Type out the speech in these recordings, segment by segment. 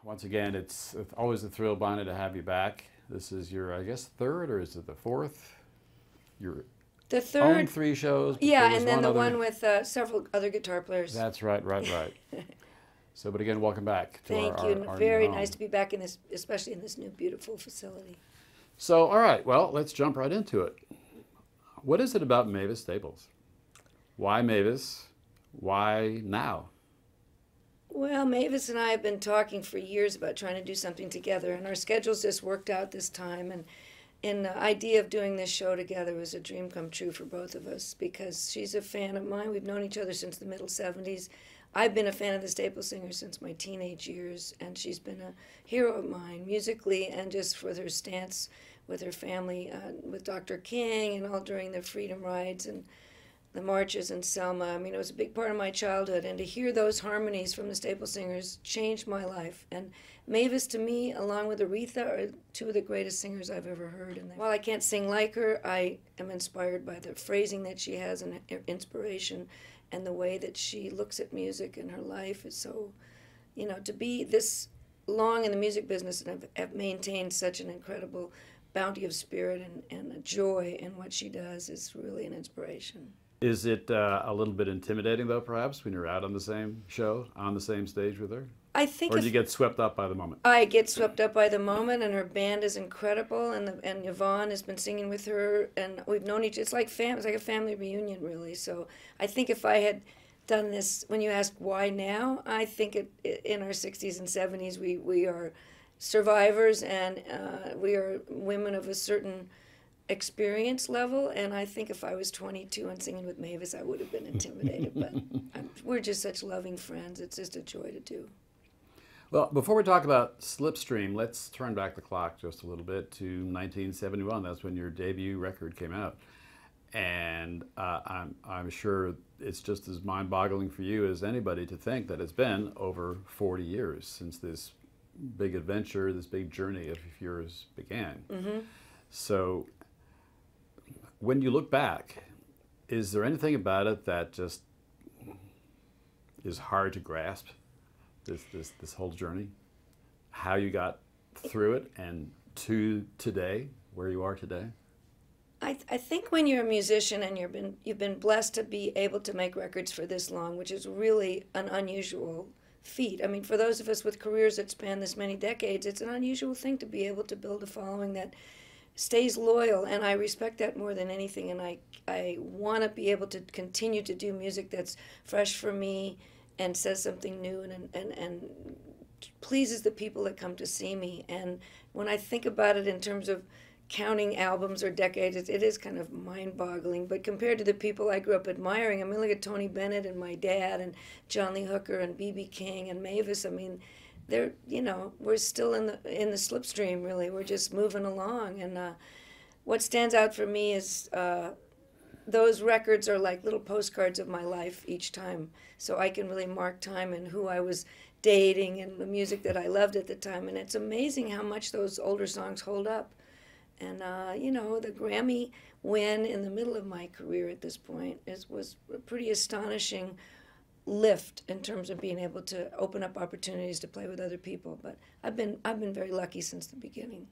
Once again, it's always a thrill, Bonnie, to have you back. This is your, I guess, third, or is it the fourth? Your The own third, 3 shows. But yeah, there was and then the other. one with several other guitar players. That's right. So, but again, welcome back to Thank our, you. our Very new home. nice to be back in this, especially in this new beautiful facility. So, all right, well, let's jump right into it. What is it about Mavis Staples? Why Mavis? Why now? Well, Mavis and I have been talking for years about trying to do something together, and our schedules just worked out this time. And the idea of doing this show together was a dream come true for both of us because she's a fan of mine. We've known each other since the middle 70s. I've been a fan of the Staples singers since my teenage years, and she's been a hero of mine musically and just for her stance with her family, with Dr. King and all during the freedom rides and the marches in Selma. I mean, it was a big part of my childhood, and to hear those harmonies from the Staples singers changed my life. And Mavis, to me, along with Aretha, are 2 of the greatest singers I've ever heard. And while I can't sing like her, I am inspired by the phrasing that she has and her inspiration, and the way that she looks at music and her life is so, you know, to be this long in the music business and have maintained such an incredible bounty of spirit and a joy in what she does is really an inspiration. Is it a little bit intimidating, though, perhaps, when you're out on the same show, on the same stage with her? I think or do you get swept up by the moment? I get swept up by the moment, and her band is incredible, and Yvonne has been singing with her, and we've known each. It's like a family reunion, really. So I think if I had done this, when you ask why now, I think in our 60s and 70s we are survivors, and we are women of a certain experience level, and I think if I was 22 and singing with Mavis, I would have been intimidated. But we're just such loving friends. It's just a joy to do. Well, before we talk about Slipstream, let's turn back the clock just a little bit to 1971. That's when your debut record came out. And I'm sure it's just as mind-boggling for you as anybody to think that it's been over 40 years since this big adventure, this big journey of yours began. Mm-hmm. So when you look back, is there anything about it that just is hard to grasp? This whole journey, how you got through it and to today, where you are today? I think when you're a musician and you've been blessed to be able to make records for this long, which is really an unusual feat. I mean, for those of us with careers that span this many decades, it's an unusual thing to be able to build a following that stays loyal, and I respect that more than anything, and I want to be able to continue to do music that's fresh for me and says something new and pleases the people that come to see me. And when I think about it in terms of counting albums or decades, it is kind of mind-boggling. But compared to the people I grew up admiring, I mean, look at Tony Bennett and my dad and John Lee Hooker and B.B. King and Mavis. I mean, they're, you know, we're still in the slipstream, really. We're just moving along. And what stands out for me is those records are like little postcards of my life each time. So I can really mark time and who I was dating and the music that I loved at the time. And it's amazing how much those older songs hold up. And, you know, the Grammy win in the middle of my career at this point was a pretty astonishing lift in terms of being able to open up opportunities to play with other people. But I've been very lucky since the beginning.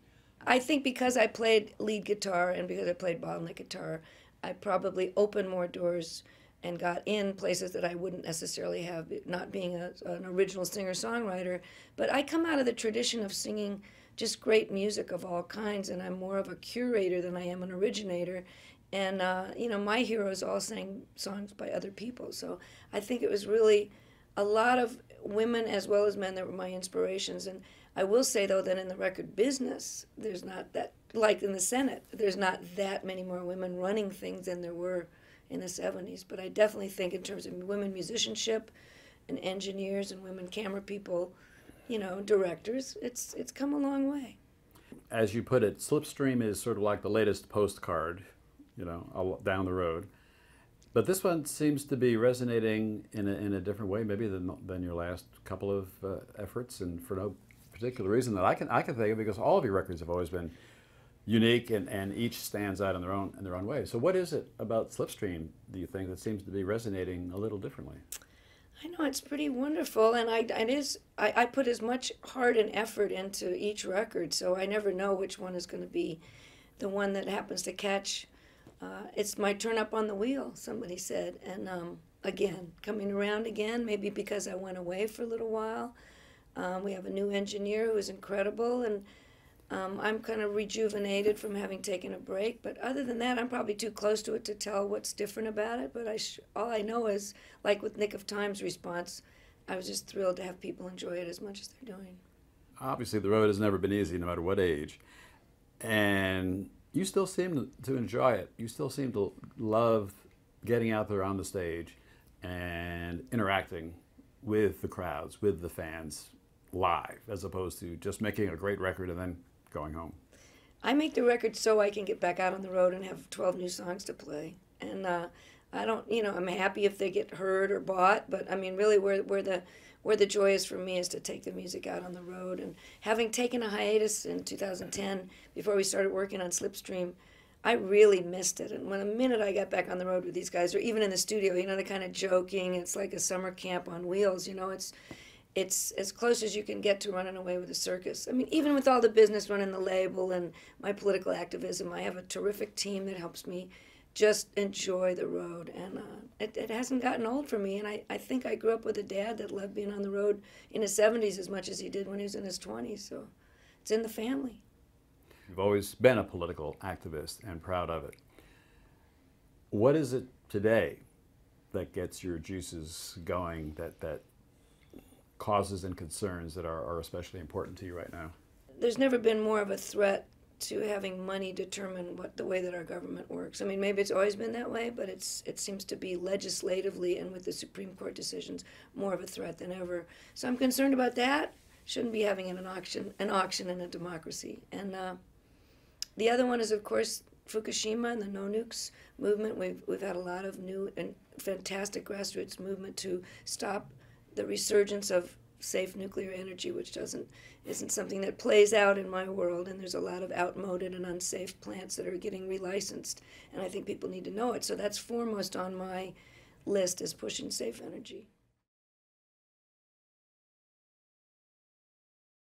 I think because I played lead guitar and because I played bottleneck guitar, I probably opened more doors and got in places that I wouldn't necessarily have, not being an original singer-songwriter. But I come out of the tradition of singing just great music of all kinds, and I'm more of a curator than I am an originator. And, you know, my heroes all sang songs by other people. So I think it was really a lot of women as well as men that were my inspirations. And I will say, though, that in the record business, there's not that, like in the Senate, there's not that many more women running things than there were in the 70s. But I definitely think in terms of women musicianship and engineers and women camera people, you know, directors, it's come a long way. As you put it, Slipstream is sort of like the latest postcard, you know, down the road. But this one seems to be resonating in a different way, maybe than your last couple of efforts, and for no particular reason that I can think of, because all of your records have always been unique and each stands out in their own way. So what is it about Slipstream, do you think, that seems to be resonating a little differently? I know it's pretty wonderful, and I put as much heart and effort into each record, so I never know which one is going to be the one that happens to catch. It's my turn up on the wheel, somebody said, and again, coming around again, maybe because I went away for a little while. We have a new engineer who is incredible, and I'm kind of rejuvenated from having taken a break. But other than that, I'm probably too close to it to tell what's different about it. But all I know is, like with Nick of Time's response, I was just thrilled to have people enjoy it as much as they're doing. Obviously, the road has never been easy, no matter what age. And you still seem to enjoy it. You still seem to love getting out there on the stage and interacting with the crowds, with the fans, live, as opposed to just making a great record and then going home. I make the record so I can get back out on the road and have 12 new songs to play. And I don't, I'm happy if they get heard or bought, but I mean, really where the joy is for me is to take the music out on the road. And having taken a hiatus in 2010 before we started working on Slipstream, I really missed it. And when the minute I got back on the road with these guys, or even in the studio, the kind of joking, it's like a summer camp on wheels, it's as close as you can get to running away with a circus. I mean, even with all the business running the label and my political activism, I have a terrific team that helps me just enjoy the road. And it hasn't gotten old for me. And I think I grew up with a dad that loved being on the road in his 70s as much as he did when he was in his 20s. So it's in the family. You've always been a political activist and proud of it. What is it today that gets your juices going, that causes and concerns that are especially important to you right now? There's never been more of a threat to having money determine the way that our government works. I mean, maybe it's always been that way, but it seems to be legislatively and with the Supreme Court decisions more of a threat than ever. So I'm concerned about that. Shouldn't be having an auction in a democracy. And the other one is, of course, Fukushima and the no nukes movement. We've had a lot of new and fantastic grassroots movement to stop the resurgence of safe nuclear energy, which isn't something that plays out in my world, and there's a lot of outmoded and unsafe plants that are getting relicensed, and I think people need to know it. So that's foremost on my list, is pushing safe energy.